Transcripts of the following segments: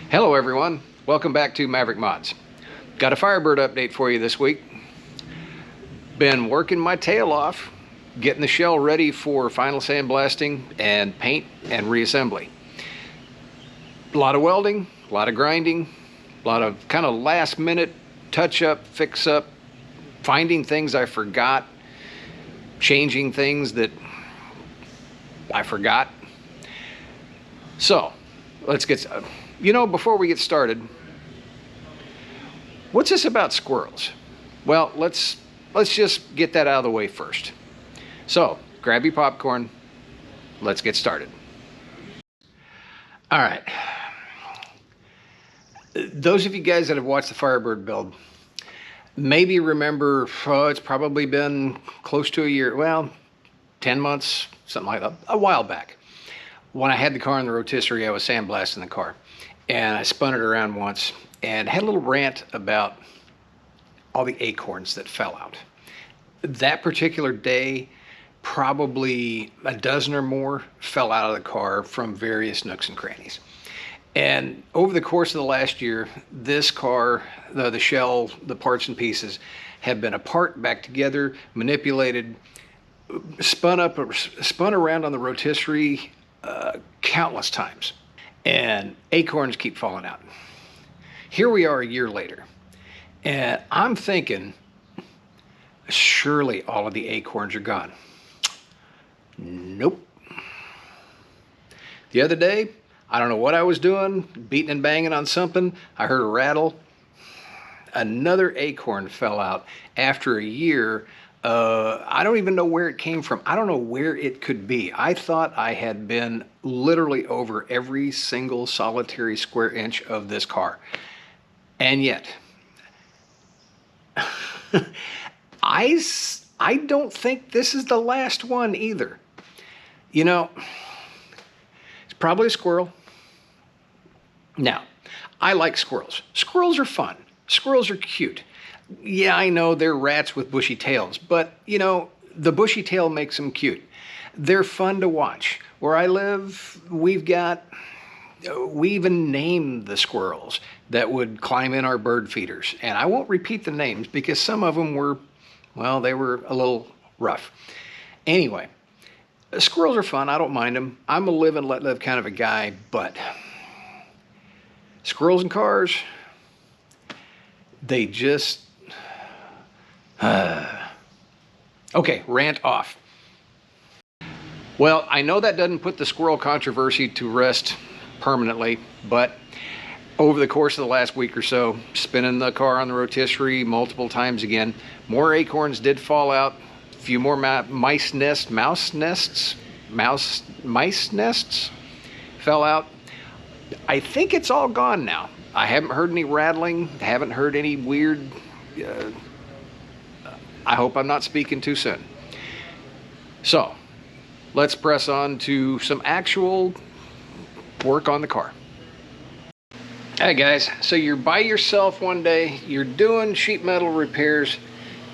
Hello everyone, welcome back to Maverick Mods. Got a Firebird update for you this week. Been working my tail off, getting the shell ready for final sandblasting and paint and reassembly. A lot of welding, a lot of grinding, a lot of kind of last minute touch up, fix up, finding things I forgot, changing things that I forgot. So let's get before we get started, what's this about squirrels? Well, let's just get that out of the way first. So grab your popcorn, let's get started. All right, those of you guys that have watched the Firebird build maybe remember, it's probably been close to a year, well, 10 months, something like that, a while back. When I had the car in the rotisserie, I was sandblasting the car. And I spun it around once and had a little rant about all the acorns that fell out. That particular day, probably a dozen or more fell out of the car from various nooks and crannies. And over the course of the last year, this car, the shell, the parts and pieces have been apart, back together, manipulated, spun around on the rotisserie countless times. And acorns keep falling out. Here we are a year later, and I'm thinking, surely all of the acorns are gone. Nope. The other day, I don't know what I was doing, beating and banging on something. I heard a rattle. Another acorn fell out after a year. I don't even know where it came from. I don't know where it could be. I thought I had been literally over every single solitary square inch of this car. And yet, I don't think this is the last one either. You know, it's probably a squirrel. Now, I like squirrels. Squirrels are fun. Squirrels are cute. Yeah, I know they're rats with bushy tails, but you know, the bushy tail makes them cute. They're fun to watch. Where I live, we even named the squirrels that would climb in our bird feeders. And I won't repeat the names because some of them were, well, they were a little rough. Anyway, squirrels are fun. I don't mind them. I'm a live and let live kind of a guy, but squirrels and cars, they just... Okay, rant off. Well, I know that doesn't put the squirrel controversy to rest permanently, but over the course of the last week or so, spinning the car on the rotisserie multiple times again, more acorns did fall out, a few more mice nests fell out. I think it's all gone now. I haven't heard any rattling, haven't heard any weird... I hope I'm not speaking too soon. So, let's press on to some actual work on the car. Hey guys, so you're by yourself one day, you're doing sheet metal repairs,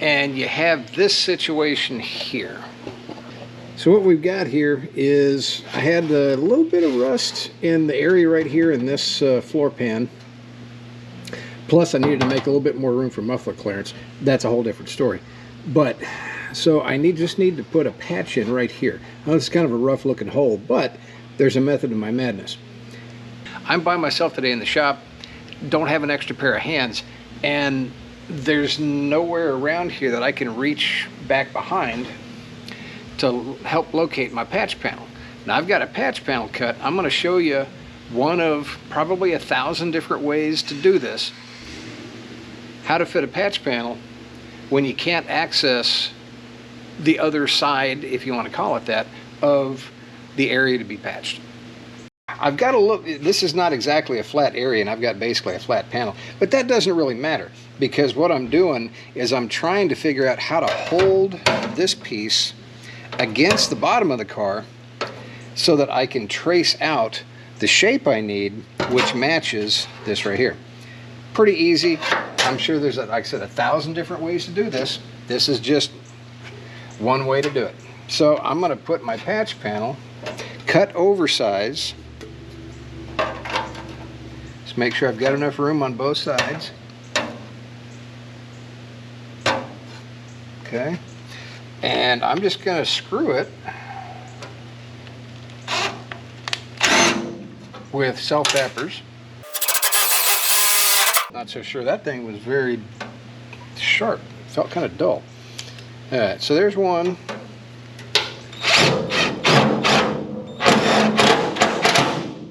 and you have this situation here. So what we've got here is, I had a little bit of rust in the area right here in this floor pan. Plus I needed to make a little bit more room for muffler clearance. That's a whole different story. But, so I just need to put a patch in right here. Now, it's kind of a rough looking hole, but there's a method to my madness. I'm by myself today in the shop, don't have an extra pair of hands, and there's nowhere around here that I can reach back behind to help locate my patch panel. Now I've got a patch panel cut. I'm going to show you one of probably 1,000 different ways to do this. How to fit a patch panel when you can't access the other side, if you want to call it that, of the area to be patched. I've got to look, this is not exactly a flat area and I've got basically a flat panel, but that doesn't really matter because what I'm doing is I'm trying to figure out how to hold this piece against the bottom of the car so that I can trace out the shape I need, which matches this right here. Pretty easy. I'm sure there's, like I said, 1,000 different ways to do this. This is just one way to do it. So I'm going to put my patch panel cut oversize Just make sure I've got enough room on both sides. Okay. And I'm just going to screw it with self-tappers. Not so sure that thing was very sharp. Felt kind of dull. Alright, so there's one.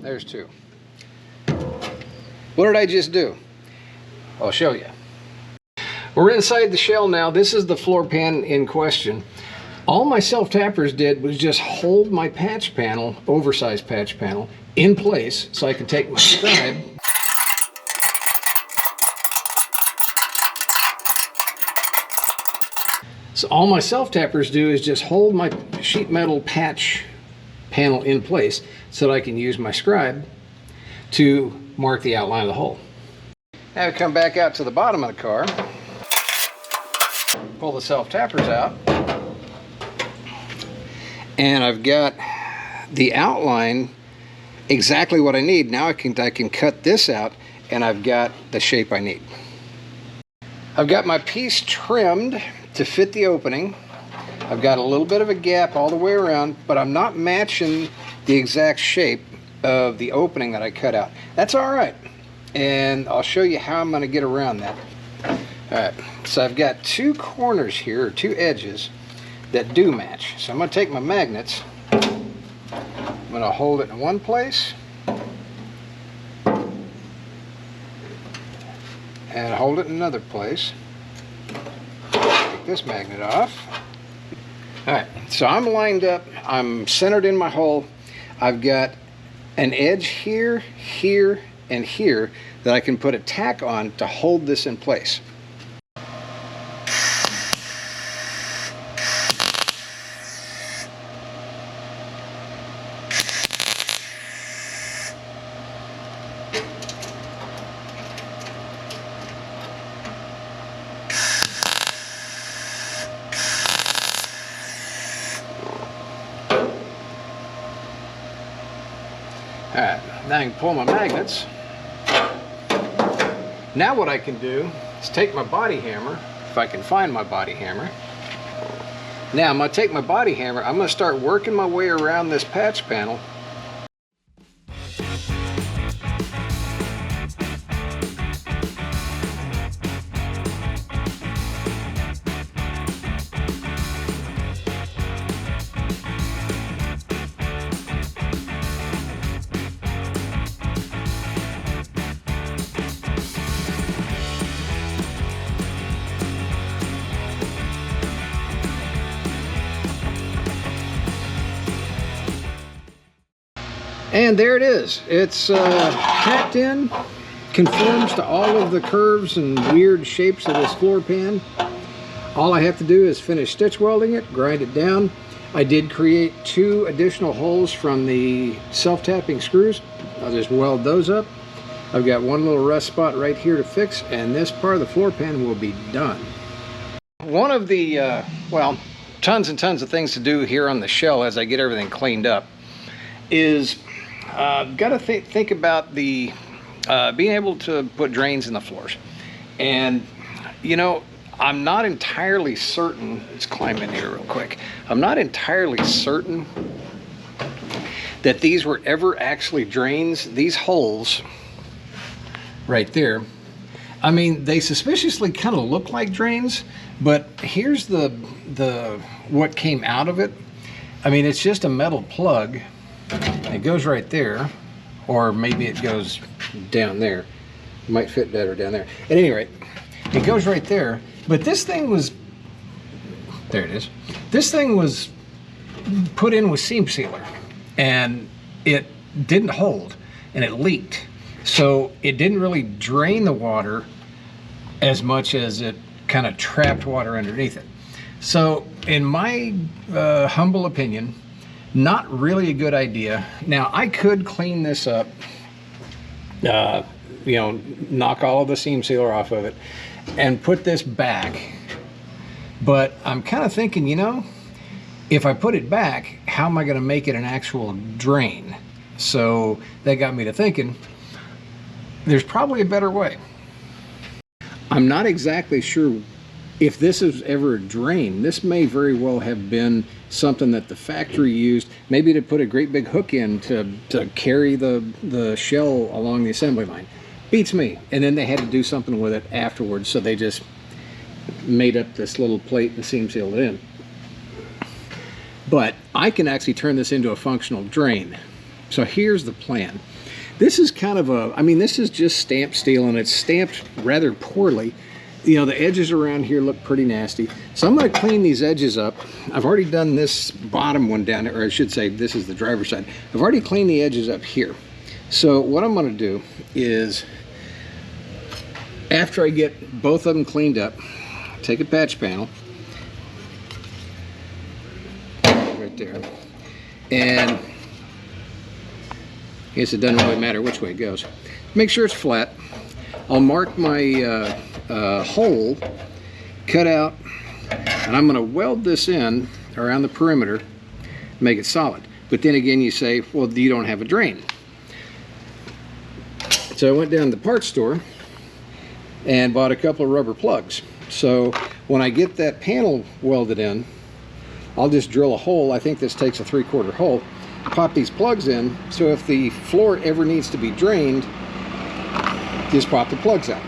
There's two. What did I just do? I'll show you. We're inside the shell now. This is the floor pan in question. All my self-tappers did was just hold my patch panel, oversized patch panel, in place so I could take my scribe So all my self-tappers do is just hold my sheet metal patch panel in place so that I can use my scribe to mark the outline of the hole. Now we come back out to the bottom of the car, pull the self-tappers out, and I've got the outline exactly what I need. Now I can cut this out and I've got the shape I need. I've got my piece trimmed to fit the opening. I've got a little bit of a gap all the way around, but I'm not matching the exact shape of the opening that I cut out. That's all right, and I'll show you how I'm going to get around that. All right, so I've got two corners here, or two edges, that do match. So I'm going to take my magnets, I'm going to hold it in one place, and hold it in another place. Take this magnet off. Alright, so I'm lined up, I'm centered in my hole. I've got an edge here, here, and here that I can put a tack on to hold this in place. Alright, now I can pull my magnets. Now what I can do is take my body hammer, if I can find my body hammer. Now I'm going to take my body hammer, I'm going to start working my way around this patch panel. And there it is. It's packed in, conforms to all of the curves and weird shapes of this floor pan. All I have to do is finish stitch welding it, grind it down. I did create 2 additional holes from the self-tapping screws. I'll just weld those up. I've got one little rust spot right here to fix, and this part of the floor pan will be done. One of the, well, tons and tons of things to do here on the shell as I get everything cleaned up is got to think about the being able to put drains in the floors. And you know, I'm not entirely certain, let's climb in here real quick, I'm not entirely certain that these were ever actually drains. These holes right there, I mean, they suspiciously kind of look like drains, but here's the what came out of it. I mean, it's just a metal plug. It goes right there, or maybe it goes down there. It might fit better down there. At any rate, it goes right there. But this thing was, there it is. This thing was put in with seam sealer, and it didn't hold, and it leaked. So it didn't really drain the water as much as it kind of trapped water underneath it. So in my humble opinion, not really a good idea. Now I could clean this up, you know, knock all of the seam sealer off of it and put this back, but I'm kind of thinking, you know, if I put it back, how am I going to make it an actual drain? So that got me to thinking, there's probably a better way. I'm not exactly sure if this is ever a drain. This may very well have been something that the factory used, maybe to put a great big hook in to carry the shell along the assembly line. Beats me. And then they had to do something with it afterwards, so they just made up this little plate and seam sealed it in. But I can actually turn this into a functional drain. So here's the plan. This is kind of a, I mean, this is just stamped steel, and it's stamped rather poorly. You know, the edges around here look pretty nasty. So I'm going to clean these edges up. I've already done this bottom one down there, or I should say this is the driver's side. I've already cleaned the edges up here. So what I'm going to do is, after I get both of them cleaned up, take a patch panel, right there, and I guess it doesn't really matter which way it goes. Make sure it's flat. I'll mark my hole, cut out, and I'm going to weld this in around the perimeter, make it solid. But then again, you say, well, you don't have a drain. So I went down to the parts store and bought a couple of rubber plugs. So when I get that panel welded in, I'll just drill a hole. I think this takes a 3/4 hole. Pop these plugs in, so if the floor ever needs to be drained, just pop the plugs out.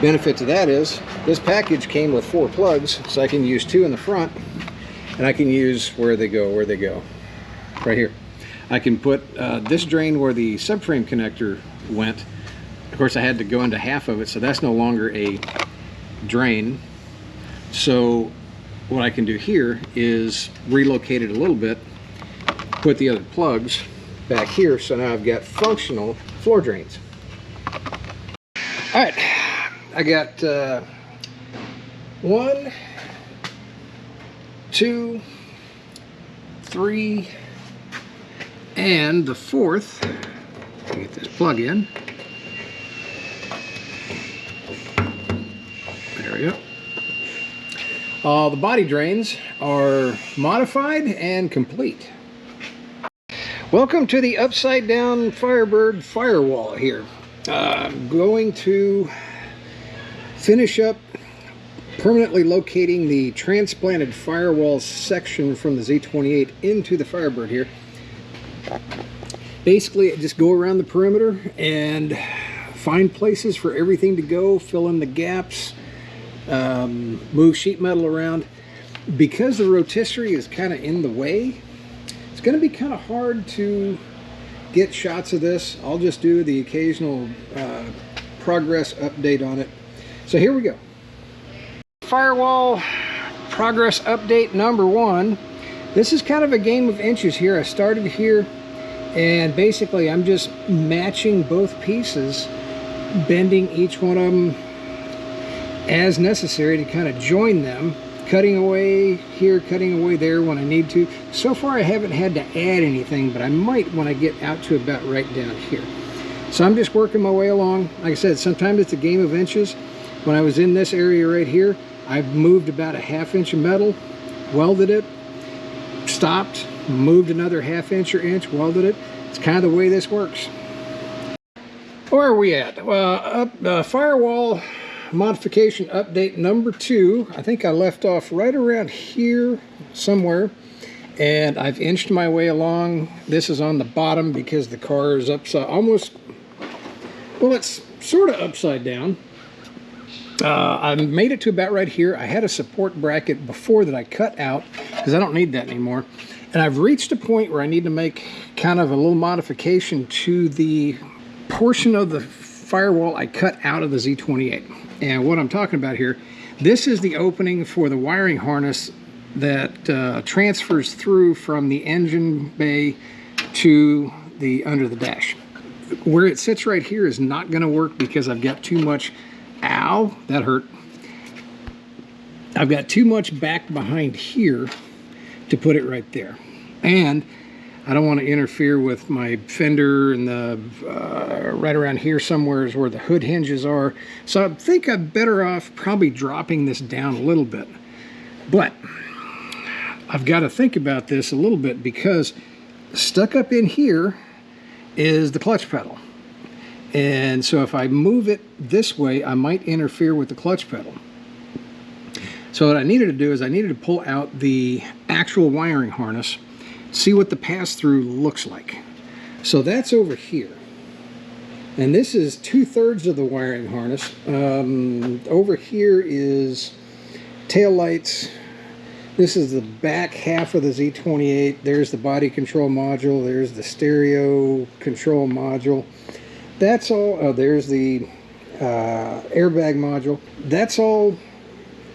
Benefit to that is this package came with 4 plugs, so I can use 2 in the front, and I can use where they go, right here. I can put this drain where the subframe connector went. Of course, I had to go into half of it, so that's no longer a drain. So what I can do here is relocate it a little bit, put the other plugs back here, so now I've got functional floor drains. All right, I got 1, 2, 3, and the 4th. Get this plug in. There we go. The body drains are modified and complete. Welcome to the upside down Firebird firewall here. I'm going to finish up permanently locating the transplanted firewall section from the Z28 into the Firebird here. Basically, just go around the perimeter and find places for everything to go, fill in the gaps, move sheet metal around. Because the rotisserie is kind of in the way, it's going to be kind of hard to get shots of this. I'll just do the occasional progress update on it. So here we go. Firewall progress update number 1. This is kind of a game of inches here. I started here, and basically I'm just matching both pieces, bending each one of them as necessary to kind of join them, cutting away here, cutting away there when I need to. So far I haven't had to add anything, but I might when I get out to about right down here. So I'm just working my way along. Like I said, sometimes it's a game of inches. When I was in this area right here, I moved about a 1/2 inch of metal, welded it, stopped, moved another 1/2 inch or inch, welded it. It's kind of the way this works. Where are we at? Firewall modification update number 2. I think I left off right around here somewhere, and I've inched my way along. This is on the bottom because the car is upside, almost, well, it's sort of upside down. I made it to about right here. I had a support bracket before that I cut out because I don't need that anymore. And I've reached a point where I need to make kind of a little modification to the portion of the firewall I cut out of the Z28. And what I'm talking about here, this is the opening for the wiring harness that transfers through from the engine bay to the under the dash. Where it sits right here is not going to work because I've got too much, ow, that hurt. I've got too much back behind here to put it right there. And I don't want to interfere with my fender, and the right around here somewhere is where the hood hinges are. So I think I'm better off probably dropping this down a little bit. But I've got to think about this a little bit because stuck up in here is the clutch pedal. And so if I move it this way, I might interfere with the clutch pedal. So what I needed to do is I needed to pull out the actual wiring harness, see what the pass-through looks like. So that's over here. And this is 2/3 of the wiring harness. Over here is tail lights. This is the back half of the Z28. There's the body control module. There's the stereo control module. That's all. Oh, there's the airbag module. That's all.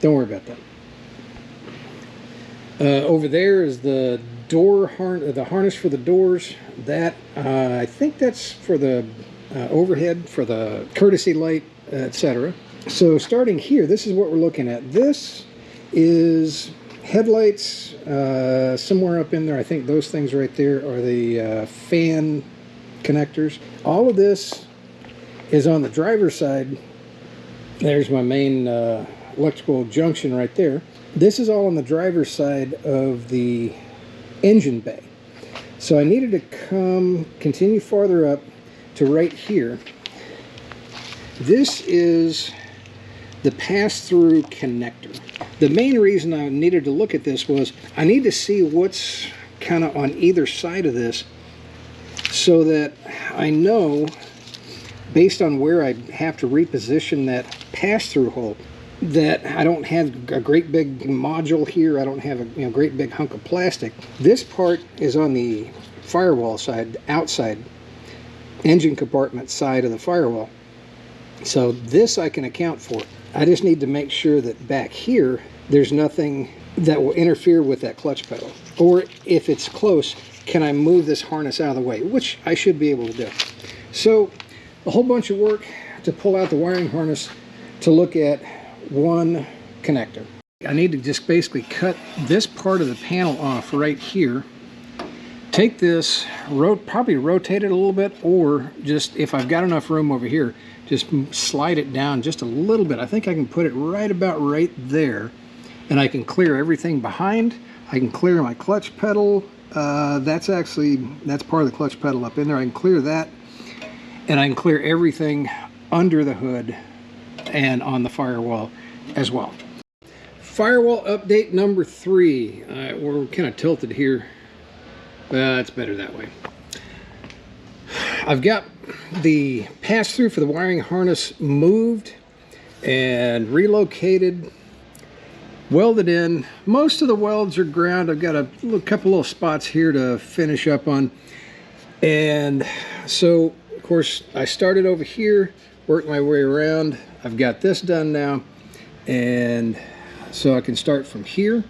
Don't worry about that. Over there is the the harness for the doors. That I think that's for the overhead, for the courtesy light, etc. So starting here, this is what we're looking at. This is headlights. Somewhere up in there, I think those things right there are the fan connectors. All of this is on the driver's side. There's my main electrical junction right there. This is all on the driver's side of the engine bay. So I needed to continue farther up to right here. This is the pass-through connector. The main reason I needed to look at this was I need to see what's kind of on either side of this, so that I know, based on where I have to reposition that pass-through hole, that I don't have a great big module here. I don't have a great big hunk of plastic. This part is on the firewall side, outside engine compartment side of the firewall. So this I can account for. I just need to make sure that back here there's nothing that will interfere with that clutch pedal. Or if it's close, can I move this harness out of the way, which I should be able to do. So a whole bunch of work to pull out the wiring harness to look at one connector. I need to just basically cut this part of the panel off right here. Take this, probably rotate it a little bit, or just, if I've got enough room over here, just slide it down just a little bit. I think I can put it right about right there, and I can clear everything behind. I can clear my clutch pedal. That's part of the clutch pedal up in there. I can clear that, and I can clear everything under the hood and on the firewall as well. Firewall update number 3. We're kind of tilted here. It's better that way. I've got the pass-through for the wiring harness moved and relocated, welded in. Most of the welds are ground. I've got a couple little spots here to finish up on. And so, of course, I started over here, worked my way around. I've got this done now. And so I can start from here,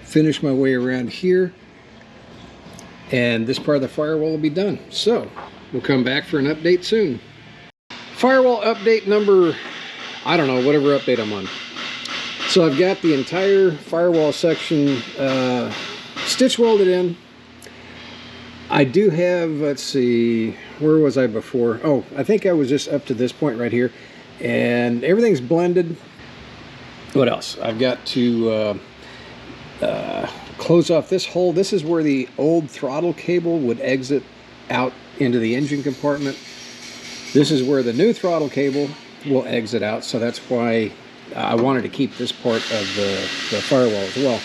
finish my way around here, and this part of the firewall will be done. So we'll come back for an update soon. Firewall update number, I don't know, whatever update I'm on. So I've got the entire firewall section stitch welded in. I do have, let's see, where was I before? Oh, I think I was just up to this point right here, and everything's blended. What else? I've got to close off this hole. This is where the old throttle cable would exit out into the engine compartment. This is where the new throttle cable will exit out, so that's why I wanted to keep this part of the firewall as well.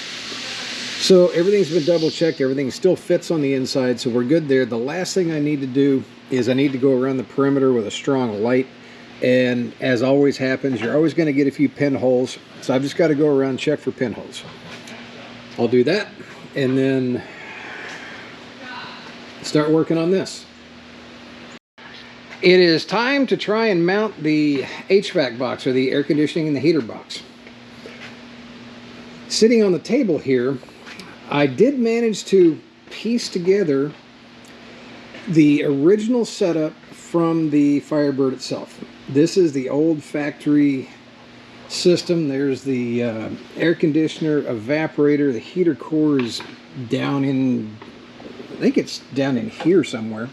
So everything's been double checked. Everything still fits on the inside, so we're good there. The last thing I need to do is I need to go around the perimeter with a strong light. And as always happens, you're always going to get a few pinholes. So I've just got to go around and check for pinholes. I'll do that and then start working on this. It is time to try and mount the HVAC box, or the air conditioning and the heater box. Sitting on the table here, I did manage to piece together the original setup from the Firebird itself. This is the old factory system. There's the air conditioner, evaporator. The heater core is down in, I think it's down in here somewhere.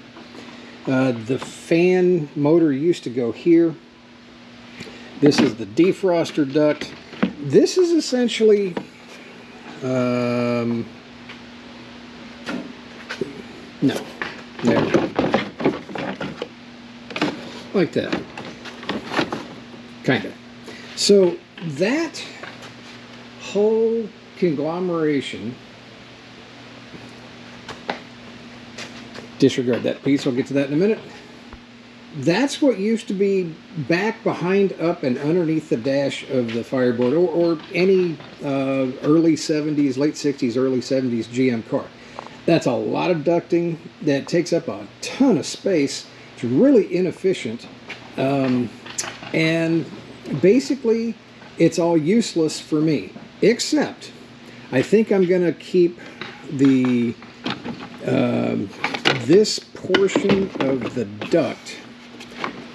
The fan motor used to go here. This is the defroster duct. This is essentially no, there. like that. Kind of. So that whole conglomeration, disregard that piece, I'll get to that in a minute. That's what used to be back, behind, up, and underneath the dash of the Firebird, or any early 70s, late 60s, early 70s GM car. That's a lot of ducting that takes up a ton of space. It's really inefficient. And basically, it's all useless for me, except I think I'm going to keep the this portion of the duct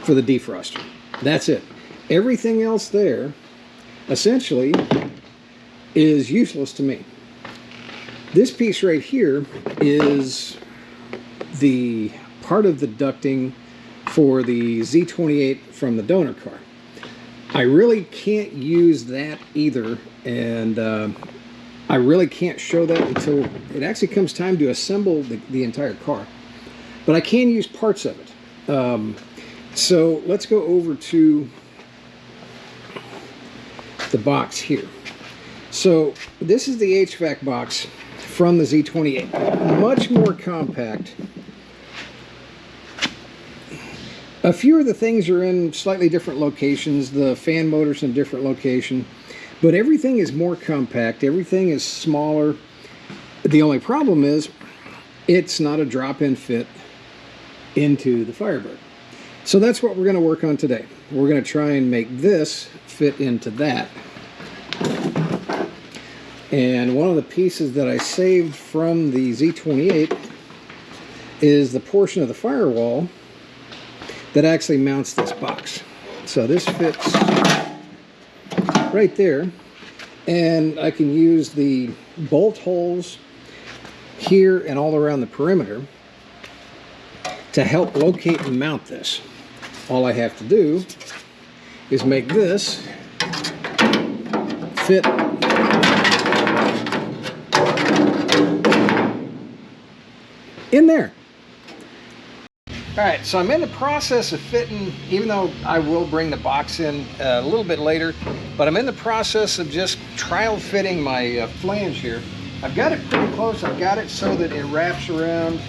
for the defroster. That's it. Everything else there essentially is useless to me. This piece right here is the part of the ducting for the Z28 from the donor car. I really can't use that either, and I really can't show that until it actually comes time to assemble the entire car. But I can use parts of it. So let's go over to the box here. So this is the HVAC box from the Z28. Much more compact. A few of the things are in slightly different locations. The fan motor's in a different location. But everything is more compact. Everything is smaller. The only problem is it's not a drop-in fit into the Firebird. So that's what we're going to work on today. We're going to try and make this fit into that. And one of the pieces that I saved from the Z28 is the portion of the firewall that actually mounts this box. So this fits right there, and I can use the bolt holes here and all around the perimeter to help locate and mount this. All I have to do is make this fit in there. Alright, so I'm in the process of fitting, even though I will bring the box in a little bit later, but I'm in the process of just trial fitting my flange here. I've got it pretty close. I've got it so that it wraps around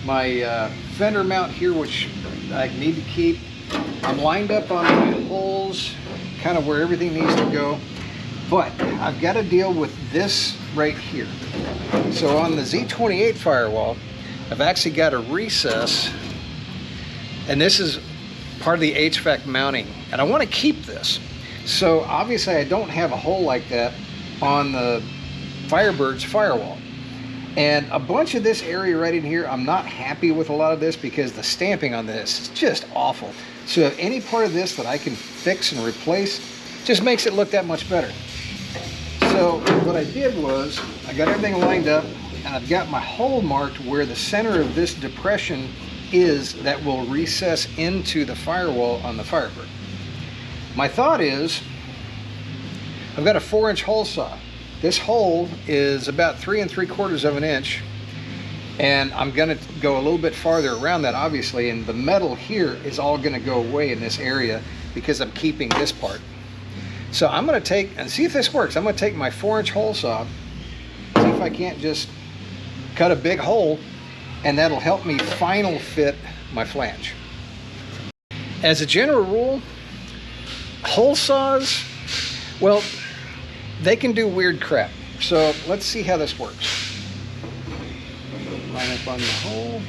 my fender mount here, which I need to keep. I'm lined up on my holes, kind of where everything needs to go, but I've got to deal with this right here. So on the Z28 firewall, I've actually got a recess, and this is part of the HVAC mounting, and I want to keep this. So obviously I don't have a hole like that on the Firebird's firewall. And a bunch of this area right in here, I'm not happy with a lot of this because the stamping on this is just awful. So any part of this that I can fix and replace just makes it look that much better. So what I did was I got everything lined up, and I've got my hole marked where the center of this depression is that will recess into the firewall on the Firebird. My thought is, I've got a 4-inch hole saw. This hole is about 3 3/4 of an inch, and I'm going to go a little bit farther around that, obviously, and the metal here is all going to go away in this area because I'm keeping this part. So I'm going to take, and see if this works, I'm going to take my 4-inch hole saw, see if I can't just cut a big hole, and that'll help me final fit my flange. As a general rule, hole saws, well, they can do weird crap. So let's see how this works. Line up on the hole.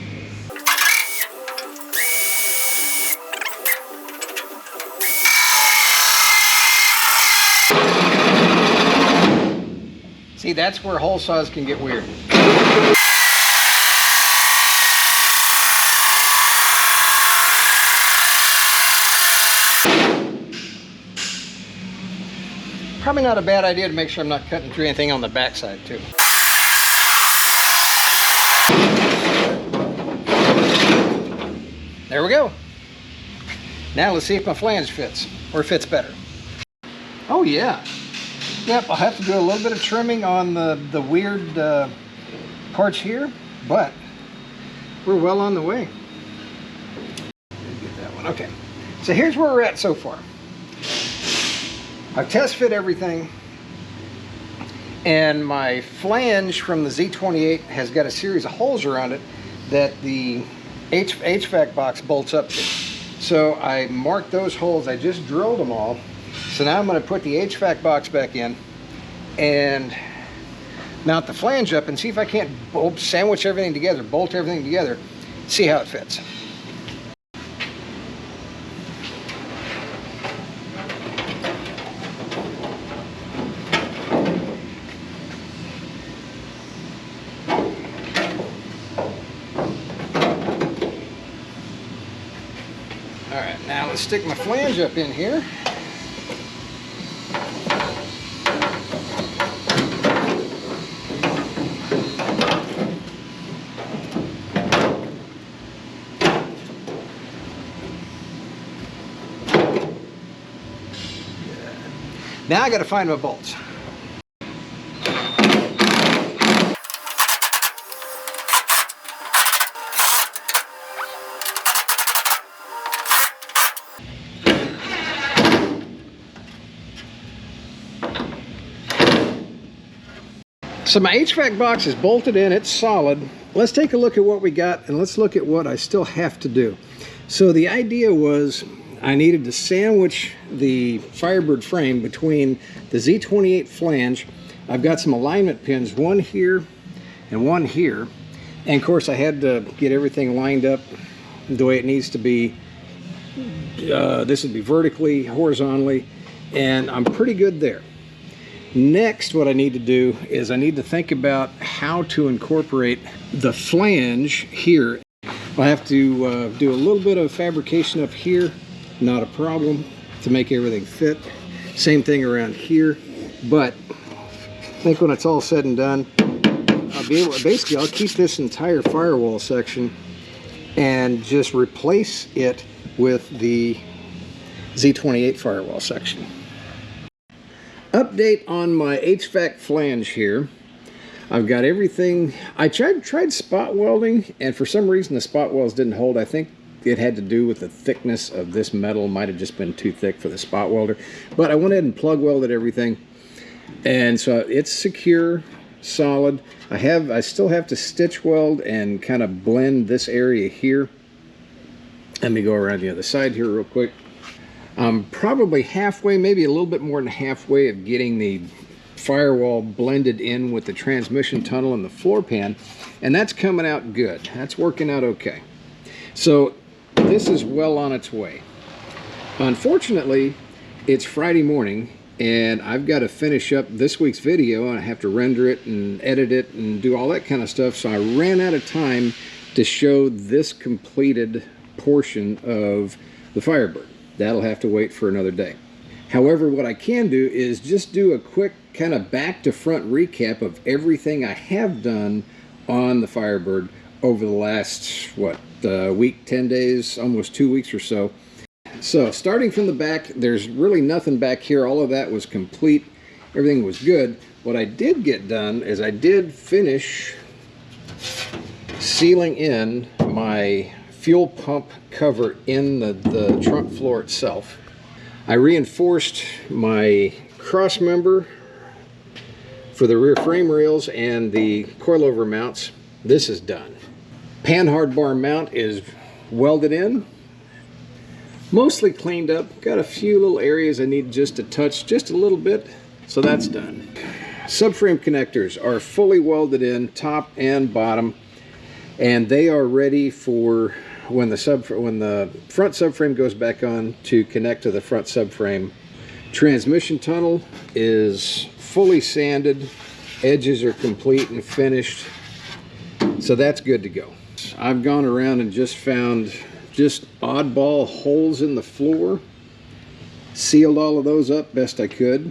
See, that's where hole saws can get weird. Probably not a bad idea to make sure I'm not cutting through anything on the backside too. There we go. Now let's see if my flange fits, or fits better. Oh yeah. Yep, I'll have to do a little bit of trimming on the weird parts here, but we're well on the way. Get So here's where we're at so far. I've test fit everything, and my flange from the Z28 has got a series of holes around it that the HVAC box bolts up to. So I marked those holes. I just drilled them all. So now I'm going to put the HVAC box back in and mount the flange up and see if I can't sandwich everything together, bolt everything together, see how it fits. All right, now let's stick my flange up in here. Now I got to find my bolts. So my HVAC box is bolted in, it's solid. Let's take a look at what we got and let's look at what I still have to do. So the idea was I needed to sandwich the Firebird frame between the Z28 flange. I've got some alignment pins, one here and one here. And of course I had to get everything lined up the way it needs to be. This would be vertically, horizontally, and I'm pretty good there. Next, what I need to do is I need to think about how to incorporate the flange here. I have to do a little bit of fabrication up here, not a problem, to make everything fit. Same thing around here, but I think when it's all said and done, I'll be able to, basically I'll keep this entire firewall section and just replace it with the Z28 firewall section. Update on my HVAC flange here. I've got everything. I tried spot welding, and for some reason the spot welds didn't hold. I think it had to do with the thickness of this metal. Might have just been too thick for the spot welder. But I went ahead and plug welded everything, and so it's secure, solid. I still have to stitch weld and kind of blend this area here. Let me go around the other side here real quick. I'm probably halfway, maybe a little bit more than halfway of getting the firewall blended in with the transmission tunnel and the floor pan, and that's coming out good. That's working out okay. So this is well on its way. Unfortunately, it's Friday morning and I've got to finish up this week's video, and I have to render it and edit it and do all that kind of stuff, so I ran out of time to show this completed portion of the Firebird. That'll have to wait for another day. However, what I can do is just do a quick kind of back to front recap of everything I have done on the Firebird over the last, week, 10 days, almost 2 weeks or so. So starting from the back, there's really nothing back here. All of that was complete. Everything was good. What I did get done is I did finish sealing in my fuel pump cover in the trunk floor itself. I reinforced my cross member for the rear frame rails and the coilover mounts. This is done. Panhard bar mount is welded in, mostly cleaned up. Got a few little areas I need just to touch just a little bit, so that's done. Subframe connectors are fully welded in, top and bottom, and they are ready for when the front subframe goes back on to connect to the front subframe. Transmission tunnel is fully sanded, edges are complete and finished, so that's good to go. I've gone around and just found oddball holes in the floor, sealed all of those up best I could.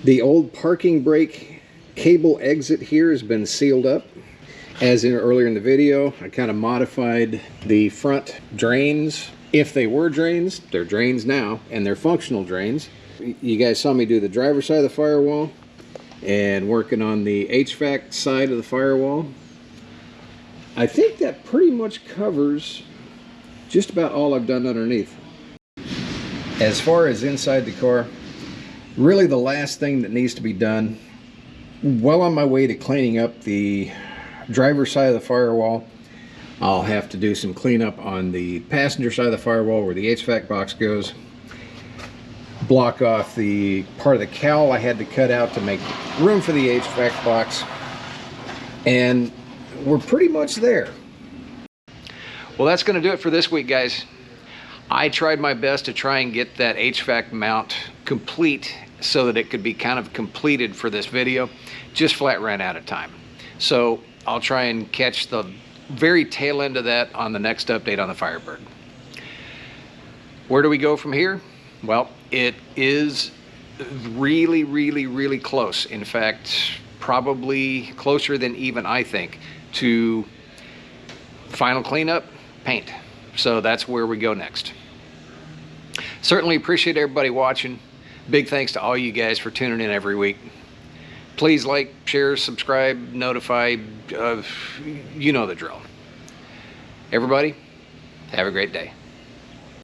The old parking brake cable exit here has been sealed up. As earlier in the video, I kind of modified the front drains. If they were drains, they're drains now, and they're functional drains. You guys saw me do the driver's side of the firewall and working on the HVAC side of the firewall. I think that pretty much covers just about all I've done underneath. As far as inside the car, really the last thing that needs to be done, well on my way to cleaning up the driver's side of the firewall, I'll have to do some cleanup on the passenger side of the firewall where the HVAC box goes. Block off the part of the cowl I had to cut out to make room for the HVAC box. And we're pretty much there. Well, that's going to do it for this week, guys. I tried my best to try and get that HVAC mount complete so that it could be kind of completed for this video. Just flat ran out of time. So I'll try and catch the very tail end of that on the next update on the Firebird. Where do we go from here? Well, it is really, really, really close. In fact, probably closer than even I think to final cleanup, paint. So that's where we go next. Certainly appreciate everybody watching. Big thanks to all you guys for tuning in every week. Please like, share, subscribe, notify, you know the drill. Everybody, have a great day.